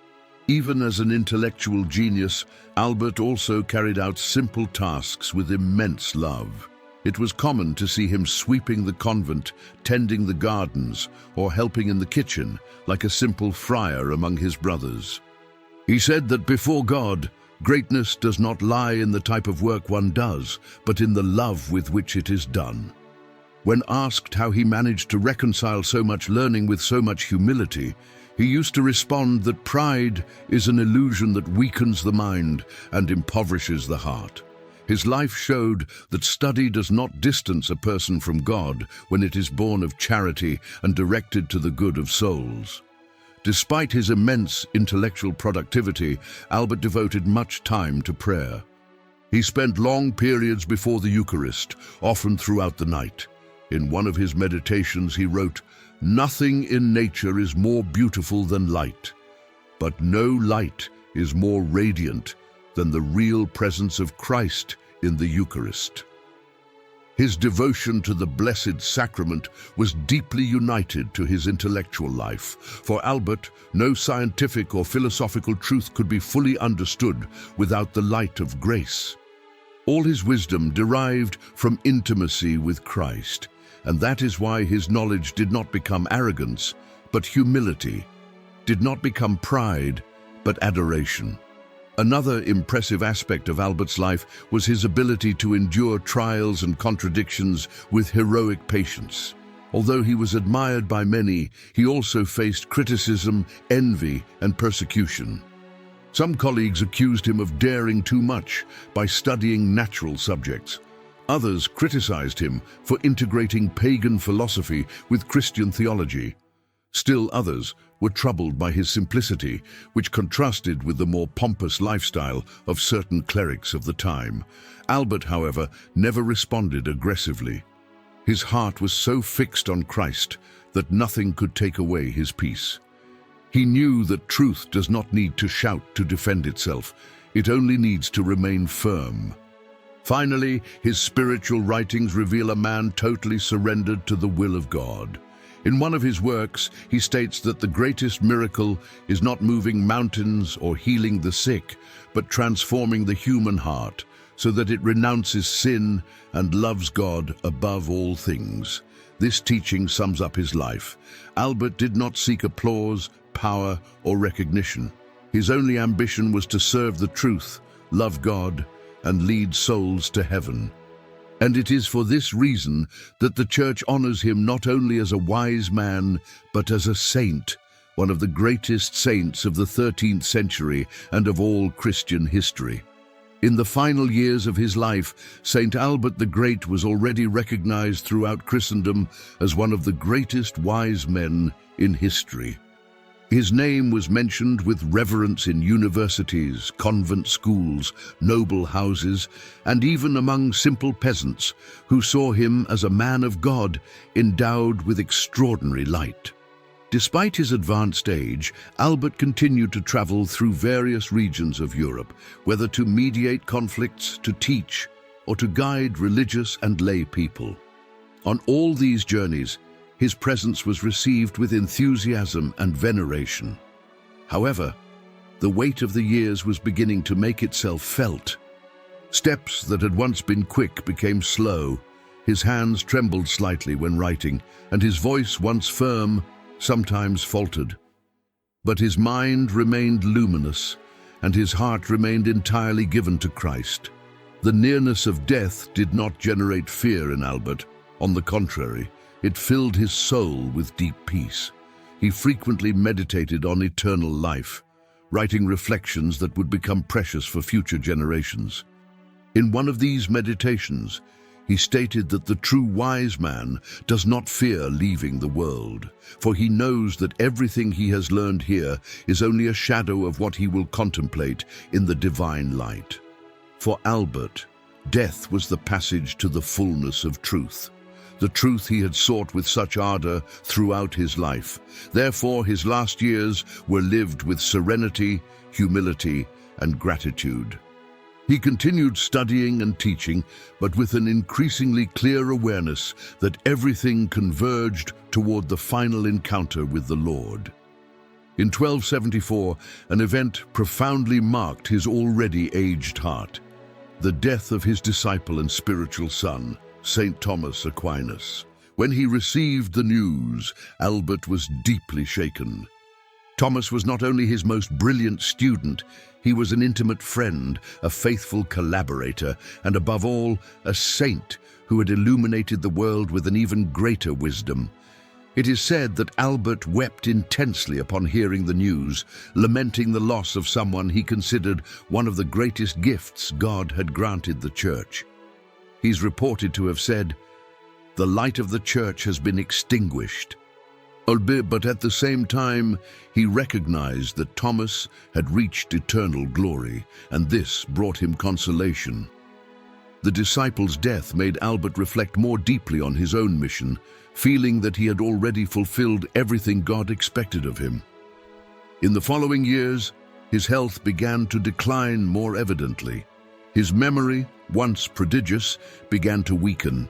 Even as an intellectual genius, Albert also carried out simple tasks with immense love. It was common to see him sweeping the convent, tending the gardens, or helping in the kitchen, like a simple friar among his brothers. He said that before God, greatness does not lie in the type of work one does, but in the love with which it is done. When asked how he managed to reconcile so much learning with so much humility, he used to respond that pride is an illusion that weakens the mind and impoverishes the heart. His life showed that study does not distance a person from God when it is born of charity and directed to the good of souls. Despite his immense intellectual productivity, Albert devoted much time to prayer. He spent long periods before the Eucharist, often throughout the night. In one of his meditations he wrote, "Nothing in nature is more beautiful than light, but no light is more radiant than the real presence of Christ in the Eucharist." His devotion to the Blessed Sacrament was deeply united to his intellectual life. For Albert, no scientific or philosophical truth could be fully understood without the light of grace. All his wisdom derived from intimacy with Christ, and that is why his knowledge did not become arrogance, but humility, did not become pride, but adoration. Another impressive aspect of Albert's life was his ability to endure trials and contradictions with heroic patience. Although he was admired by many, he also faced criticism, envy, and persecution. Some colleagues accused him of daring too much by studying natural subjects. Others criticized him for integrating pagan philosophy with Christian theology. Still others were troubled by his simplicity, which contrasted with the more pompous lifestyle of certain clerics of the time. Albert, however, never responded aggressively. His heart was so fixed on Christ that nothing could take away his peace. He knew that truth does not need to shout to defend itself. It only needs to remain firm. Finally, his spiritual writings reveal a man totally surrendered to the will of God. In one of his works, he states that the greatest miracle is not moving mountains or healing the sick, but transforming the human heart so that it renounces sin and loves God above all things. This teaching sums up his life. Albert did not seek applause, power, or recognition. His only ambition was to serve the truth, love God, and lead souls to heaven. And it is for this reason that the Church honors him not only as a wise man, but as a saint, one of the greatest saints of the 13th century and of all Christian history. In the final years of his life, Saint Albert the Great was already recognized throughout Christendom as one of the greatest wise men in history. His name was mentioned with reverence in universities, convent schools, noble houses, and even among simple peasants who saw him as a man of God endowed with extraordinary light. Despite his advanced age, Albert continued to travel through various regions of Europe, whether to mediate conflicts, to teach, or to guide religious and lay people. On all these journeys, his presence was received with enthusiasm and veneration. However, the weight of the years was beginning to make itself felt. Steps that had once been quick became slow. His hands trembled slightly when writing, and his voice, once firm, sometimes faltered. But his mind remained luminous, and his heart remained entirely given to Christ. The nearness of death did not generate fear in Albert. On the contrary, it filled his soul with deep peace. He frequently meditated on eternal life, writing reflections that would become precious for future generations. In one of these meditations, he stated that the true wise man does not fear leaving the world, for he knows that everything he has learned here is only a shadow of what he will contemplate in the divine light. For Albert, death was the passage to the fullness of truth, the truth he had sought with such ardor throughout his life. Therefore, his last years were lived with serenity, humility, and gratitude. He continued studying and teaching, but with an increasingly clear awareness that everything converged toward the final encounter with the Lord. In 1274, an event profoundly marked his already aged heart: the death of his disciple and spiritual son, Saint Thomas Aquinas. When he received the news, Albert was deeply shaken. Thomas was not only his most brilliant student, he was an intimate friend, a faithful collaborator, and above all, a saint who had illuminated the world with an even greater wisdom. It is said that Albert wept intensely upon hearing the news, lamenting the loss of someone he considered one of the greatest gifts God had granted the Church. He's reported to have said, "The light of the Church has been extinguished." But at the same time, he recognized that Thomas had reached eternal glory, and this brought him consolation. The disciple's death made Albert reflect more deeply on his own mission, feeling that he had already fulfilled everything God expected of him. In the following years, his health began to decline more evidently. His memory, once prodigious, began to weaken.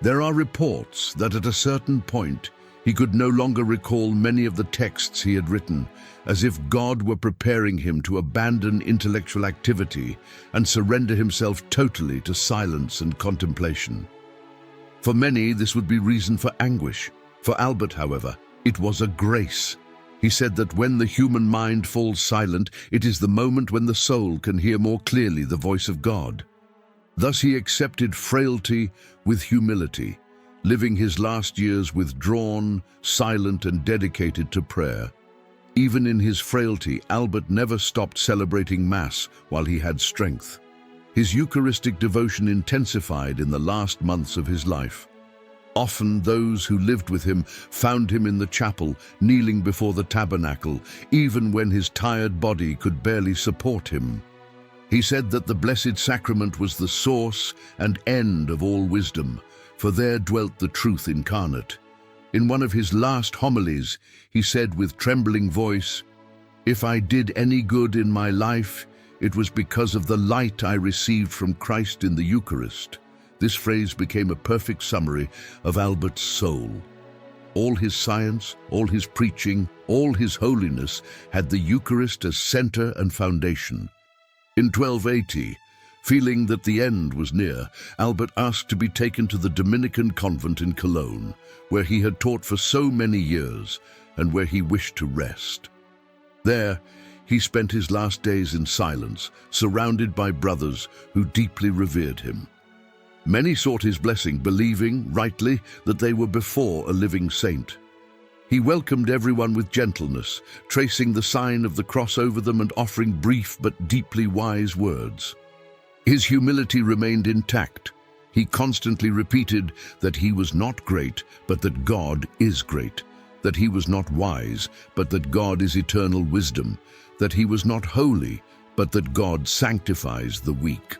There are reports that at a certain point, he could no longer recall many of the texts he had written, as if God were preparing him to abandon intellectual activity and surrender himself totally to silence and contemplation. For many, this would be reason for anguish. For Albert, however, it was a grace. He said that when the human mind falls silent, it is the moment when the soul can hear more clearly the voice of God. Thus he accepted frailty with humility, living his last years withdrawn, silent, and dedicated to prayer. Even in his frailty, Albert never stopped celebrating Mass while he had strength. His Eucharistic devotion intensified in the last months of his life. Often those who lived with him found him in the chapel, kneeling before the tabernacle, even when his tired body could barely support him. He said that the Blessed Sacrament was the source and end of all wisdom, for there dwelt the truth incarnate. In one of his last homilies, he said with trembling voice, "If I did any good in my life, it was because of the light I received from Christ in the Eucharist." This phrase became a perfect summary of Albert's soul. All his science, all his preaching, all his holiness had the Eucharist as center and foundation. In 1280, feeling that the end was near, Albert asked to be taken to the Dominican convent in Cologne, where he had taught for so many years and where he wished to rest. There, he spent his last days in silence, surrounded by brothers who deeply revered him. Many sought his blessing, believing, rightly, that they were before a living saint. He welcomed everyone with gentleness, tracing the sign of the cross over them and offering brief but deeply wise words. His humility remained intact. He constantly repeated that he was not great, but that God is great, that he was not wise, but that God is eternal wisdom, that he was not holy, but that God sanctifies the weak.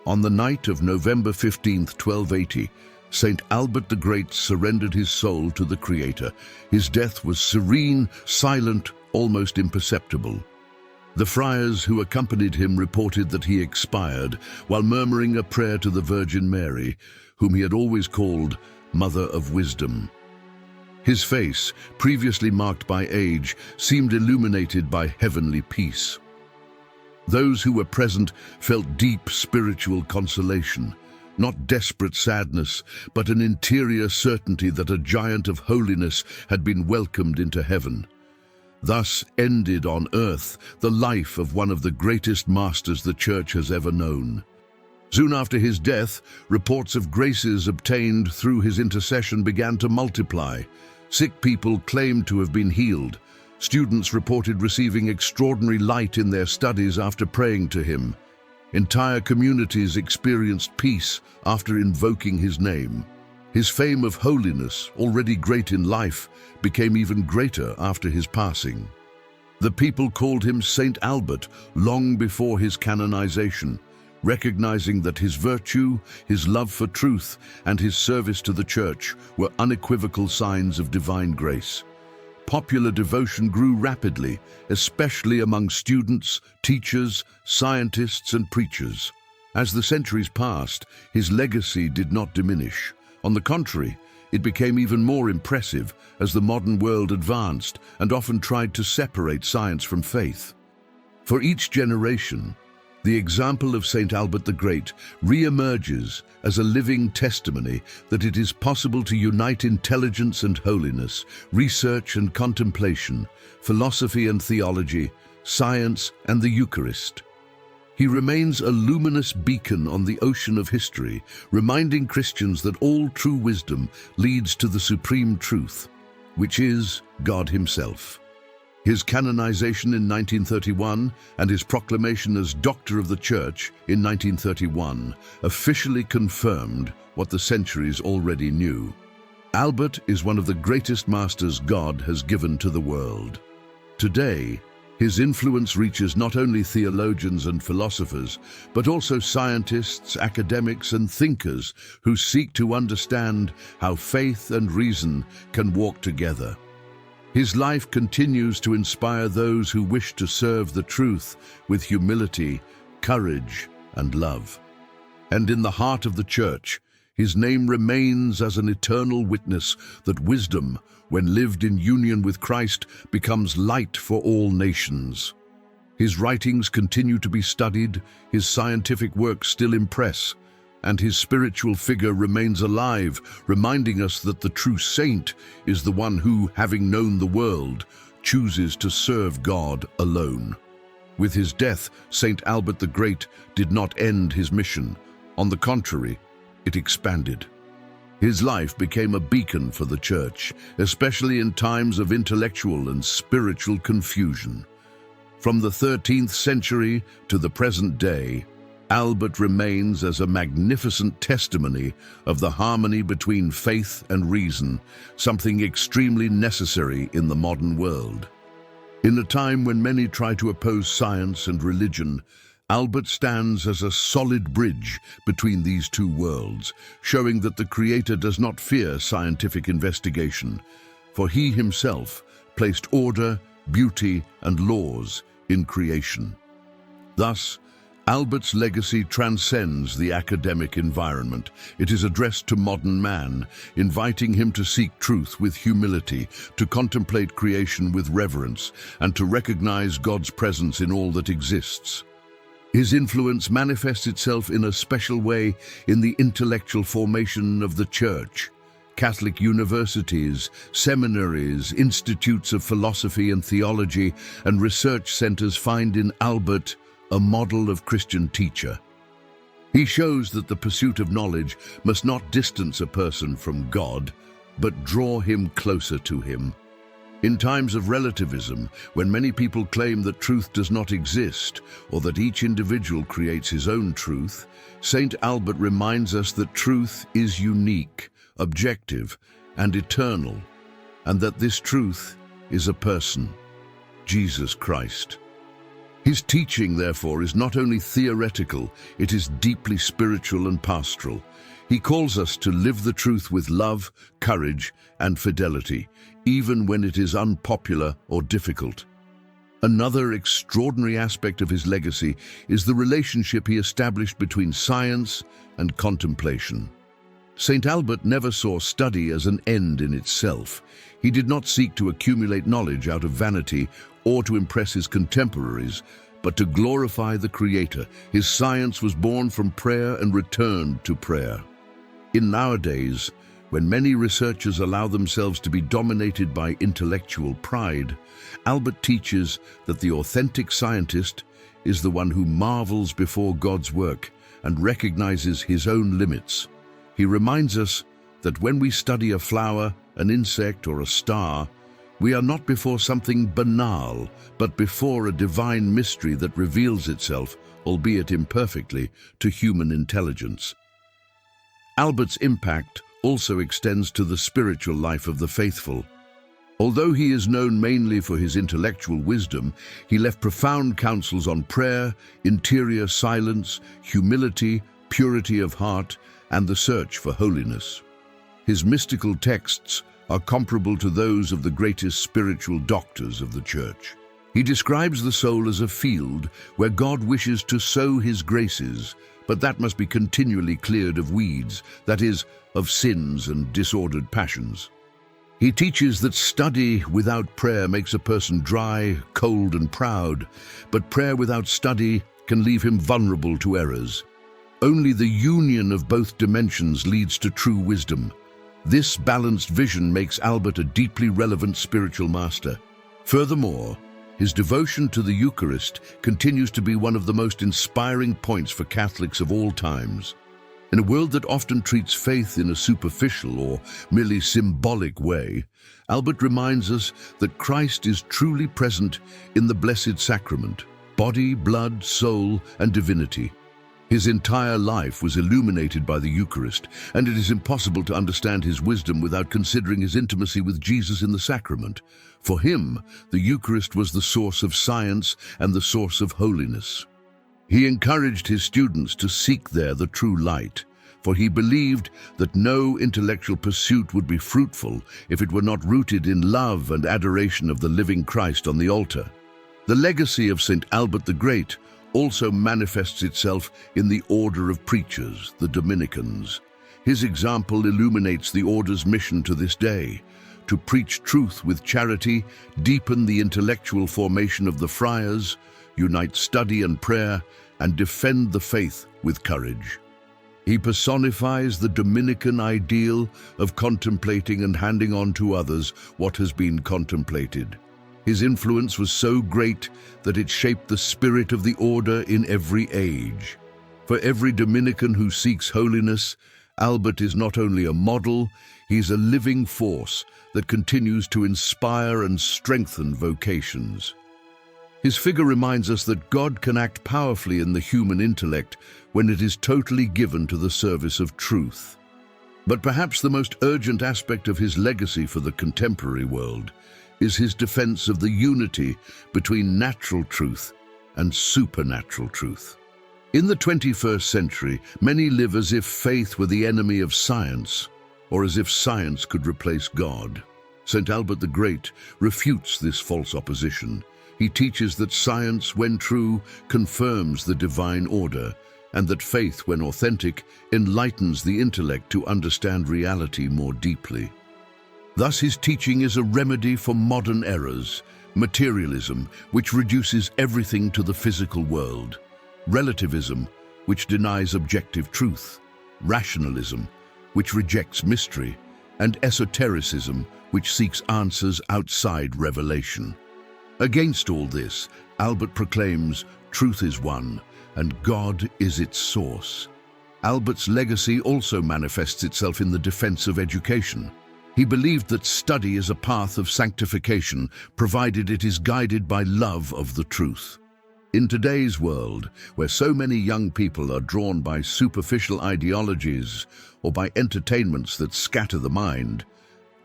On the night of November 15th, 1280, Saint Albert the Great surrendered his soul to the Creator. His death was serene, silent, almost imperceptible. The friars who accompanied him reported that he expired while murmuring a prayer to the Virgin Mary, whom he had always called Mother of Wisdom. His face, previously marked by age, seemed illuminated by heavenly peace. Those who were present felt deep spiritual consolation, not desperate sadness, but an interior certainty that a giant of holiness had been welcomed into heaven. Thus ended on earth the life of one of the greatest masters the Church has ever known. Soon after his death, reports of graces obtained through his intercession began to multiply. Sick people claimed to have been healed. Students reported receiving extraordinary light in their studies after praying to him. Entire communities experienced peace after invoking his name. His fame of holiness, already great in life, became even greater after his passing. The people called him Saint Albert long before his canonization, recognizing that his virtue, his love for truth, and his service to the Church were unequivocal signs of divine grace. Popular devotion grew rapidly, especially among students, teachers, scientists, and preachers. As the centuries passed, his legacy did not diminish. On the contrary, it became even more impressive as the modern world advanced and often tried to separate science from faith. For each generation, the example of Saint Albert the Great re-emerges as a living testimony that it is possible to unite intelligence and holiness, research and contemplation, philosophy and theology, science and the Eucharist. He remains a luminous beacon on the ocean of history, reminding Christians that all true wisdom leads to the supreme truth, which is God Himself. His canonization in 1931 and his proclamation as Doctor of the Church in 1931 officially confirmed what the centuries already knew. Albert is one of the greatest masters God has given to the world. Today, his influence reaches not only theologians and philosophers, but also scientists, academics, and thinkers who seek to understand how faith and reason can walk together. His life continues to inspire those who wish to serve the truth with humility, courage, and love. And in the heart of the Church, his name remains as an eternal witness that wisdom, when lived in union with Christ, becomes light for all nations. His writings continue to be studied, his scientific works still impress, and his spiritual figure remains alive, reminding us that the true saint is the one who, having known the world, chooses to serve God alone. With his death, Saint Albert the Great did not end his mission. On the contrary, it expanded. His life became a beacon for the Church, especially in times of intellectual and spiritual confusion. From the 13th century to the present day, Albert remains as a magnificent testimony of the harmony between faith and reason, something extremely necessary in the modern world. In a time when many try to oppose science and religion, Albert stands as a solid bridge between these two worlds, showing that the Creator does not fear scientific investigation, for he himself placed order, beauty, and laws in creation. Thus, Albert's legacy transcends the academic environment. It is addressed to modern man, inviting him to seek truth with humility, to contemplate creation with reverence, and to recognize God's presence in all that exists. His influence manifests itself in a special way in the intellectual formation of the Church. Catholic universities, seminaries, institutes of philosophy and theology, and research centers find in Albert a model of Christian teacher. He shows that the pursuit of knowledge must not distance a person from God, but draw him closer to him. In times of relativism, when many people claim that truth does not exist, or that each individual creates his own truth, Saint Albert reminds us that truth is unique, objective, and eternal, and that this truth is a person, Jesus Christ. His teaching, therefore, is not only theoretical, it is deeply spiritual and pastoral. He calls us to live the truth with love, courage, and fidelity, even when it is unpopular or difficult. Another extraordinary aspect of his legacy is the relationship he established between science and contemplation. St. Albert never saw study as an end in itself. He did not seek to accumulate knowledge out of vanity or to impress his contemporaries, but to glorify the Creator. His science was born from prayer and returned to prayer. In nowadays, when many researchers allow themselves to be dominated by intellectual pride, Albert teaches that the authentic scientist is the one who marvels before God's work and recognizes his own limits. He reminds us that when we study a flower, an insect, or a star, we are not before something banal, but before a divine mystery that reveals itself, albeit imperfectly, to human intelligence. Albert's impact also extends to the spiritual life of the faithful. Although he is known mainly for his intellectual wisdom, he left profound counsels on prayer, interior silence, humility, purity of heart, and the search for holiness. His mystical texts are comparable to those of the greatest spiritual doctors of the Church. He describes the soul as a field where God wishes to sow his graces, but that must be continually cleared of weeds, that is, of sins and disordered passions. He teaches that study without prayer makes a person dry, cold, and proud, but prayer without study can leave him vulnerable to errors. Only the union of both dimensions leads to true wisdom. This balanced vision makes Albert a deeply relevant spiritual master. Furthermore, his devotion to the Eucharist continues to be one of the most inspiring points for Catholics of all times. In a world that often treats faith in a superficial or merely symbolic way, Albert reminds us that Christ is truly present in the Blessed Sacrament, body, blood, soul, and divinity. His entire life was illuminated by the Eucharist, and it is impossible to understand his wisdom without considering his intimacy with Jesus in the sacrament. For him, the Eucharist was the source of science and the source of holiness. He encouraged his students to seek there the true light, for he believed that no intellectual pursuit would be fruitful if it were not rooted in love and adoration of the living Christ on the altar. The legacy of St. Albert the Great also manifests itself in the order of preachers, the Dominicans. His example illuminates the order's mission to this day: to preach truth with charity, deepen the intellectual formation of the friars, unite study and prayer, and defend the faith with courage. He personifies the Dominican ideal of contemplating and handing on to others what has been contemplated. His influence was so great that it shaped the spirit of the order in every age. For every Dominican who seeks holiness, Albert is not only a model, he is a living force that continues to inspire and strengthen vocations. His figure reminds us that God can act powerfully in the human intellect when it is totally given to the service of truth. But perhaps the most urgent aspect of his legacy for the contemporary world is his defense of the unity between natural truth and supernatural truth. In the 21st century, many live as if faith were the enemy of science, or as if science could replace God. St. Albert the Great refutes this false opposition. He teaches that science, when true, confirms the divine order, and that faith, when authentic, enlightens the intellect to understand reality more deeply. Thus, his teaching is a remedy for modern errors: materialism, which reduces everything to the physical world; relativism, which denies objective truth; rationalism, which rejects mystery; and esotericism, which seeks answers outside revelation. Against all this, Albert proclaims, truth is one, and God is its source. Albert's legacy also manifests itself in the defense of education. He believed that study is a path of sanctification, provided it is guided by love of the truth. In today's world, where so many young people are drawn by superficial ideologies or by entertainments that scatter the mind,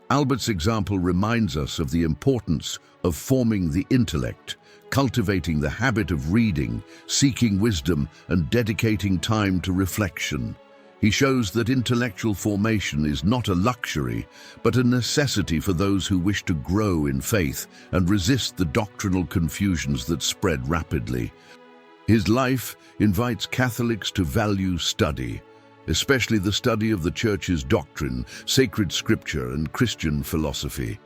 Albert's example reminds us of the importance of forming the intellect, cultivating the habit of reading, seeking wisdom, and dedicating time to reflection. He shows that intellectual formation is not a luxury, but a necessity for those who wish to grow in faith and resist the doctrinal confusions that spread rapidly. His life invites Catholics to value study, especially the study of the Church's doctrine, sacred scripture, and Christian philosophy.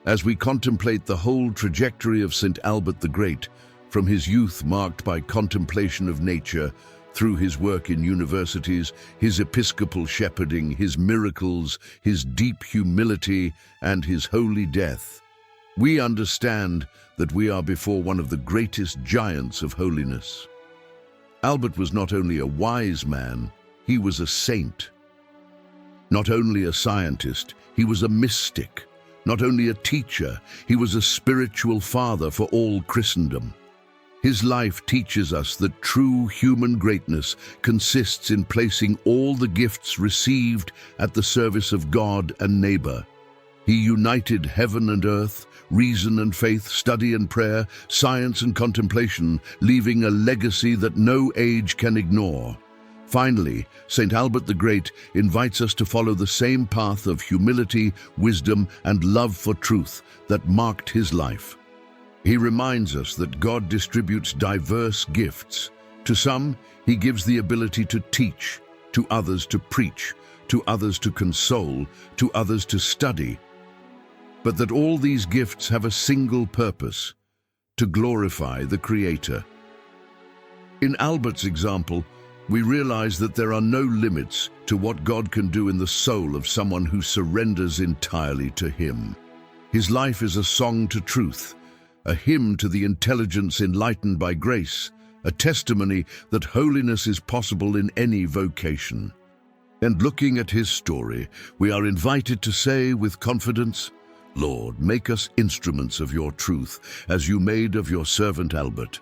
As we contemplate the whole trajectory of St. Albert the Great, from his youth marked by contemplation of nature, through his work in universities, his episcopal shepherding, his miracles, his deep humility, and his holy death, we understand that we are before one of the greatest giants of holiness. Albert was not only a wise man, he was a saint. Not only a scientist, he was a mystic. Not only a teacher, he was a spiritual father for all Christendom. His life teaches us that true human greatness consists in placing all the gifts received at the service of God and neighbor. He united heaven and earth, reason and faith, study and prayer, science and contemplation, leaving a legacy that no age can ignore. Finally, St. Albert the Great invites us to follow the same path of humility, wisdom, and love for truth that marked his life. He reminds us that God distributes diverse gifts. To some, he gives the ability to teach, to others to preach, to others to console, to others to study. But that all these gifts have a single purpose: to glorify the Creator. In Albert's example, we realize that there are no limits to what God can do in the soul of someone who surrenders entirely to him. His life is a song to truth, a hymn to the intelligence enlightened by grace, a testimony that holiness is possible in any vocation. And looking at his story, we are invited to say with confidence, "Lord, make us instruments of your truth, as you made of your servant Albert."